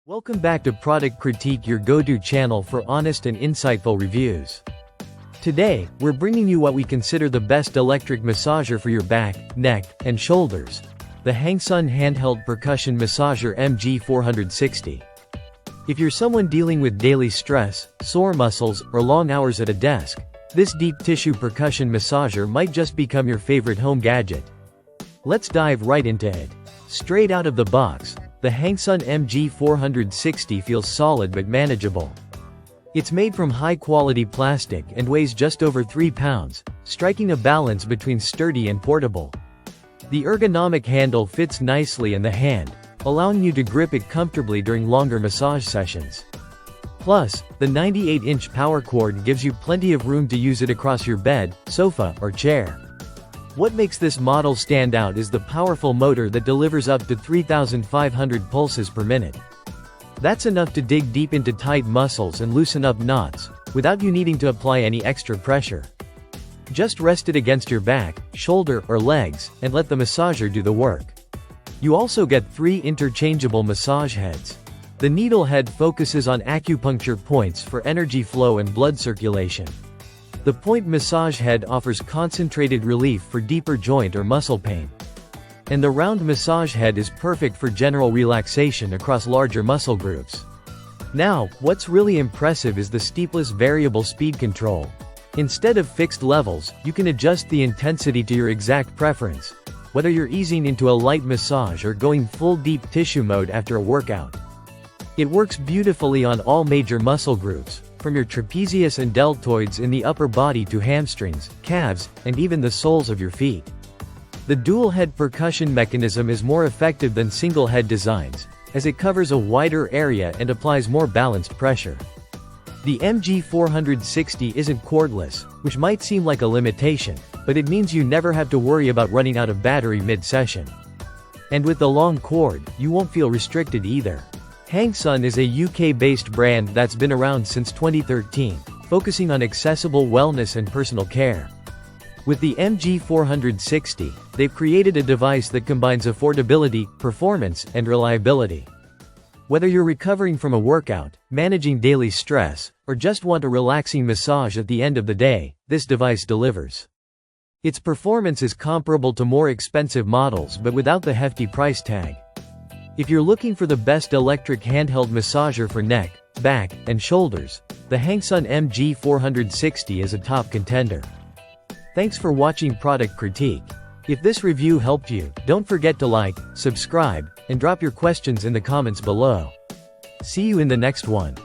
Welcome back to Product Critique, your go-to channel for honest and insightful reviews. Today, we're bringing you what we consider the best electric massager for your back, neck, and shoulders. The HANGSUN Handheld Percussion Massager MG460. If you're someone dealing with daily stress, sore muscles, or long hours at a desk, this deep tissue percussion massager might just become your favorite home gadget. Let's dive right into it. Straight out of the box, the HANGSUN MG460 feels solid but manageable. It's made from high-quality plastic and weighs just over 3 pounds, striking a balance between sturdy and portable. The ergonomic handle fits nicely in the hand, allowing you to grip it comfortably during longer massage sessions. Plus, the 98-inch power cord gives you plenty of room to use it across your bed, sofa, or chair. What makes this model stand out is the powerful motor that delivers up to 3,500 pulses per minute. That's enough to dig deep into tight muscles and loosen up knots, without you needing to apply any extra pressure. Just rest it against your back, shoulder, or legs, and let the massager do the work. You also get 3 interchangeable massage heads. The needle head focuses on acupuncture points for energy flow and blood circulation. The point massage head offers concentrated relief for deeper joint or muscle pain. And the round massage head is perfect for general relaxation across larger muscle groups. Now, what's really impressive is the steepless variable speed control. Instead of fixed levels, you can adjust the intensity to your exact preference, whether you're easing into a light massage or going full deep tissue mode after a workout. It works beautifully on all major muscle groups, from your trapezius and deltoids in the upper body to hamstrings, calves, and even the soles of your feet. The dual-head percussion mechanism is more effective than single-head designs, as it covers a wider area and applies more balanced pressure. The MG460 isn't cordless, which might seem like a limitation, but it means you never have to worry about running out of battery mid-session. And with the long cord, you won't feel restricted either. HANGSUN is a UK-based brand that's been around since 2013, focusing on accessible wellness and personal care. With the MG460, they've created a device that combines affordability, performance, and reliability. Whether you're recovering from a workout, managing daily stress, or just want a relaxing massage at the end of the day, this device delivers. Its performance is comparable to more expensive models but without the hefty price tag. If you're looking for the best electric handheld massager for neck, back, and shoulders, the HANGSUN MG460 is a top contender. Thanks for watching Product Critique. If this review helped you, don't forget to like, subscribe, and drop your questions in the comments below. See you in the next one.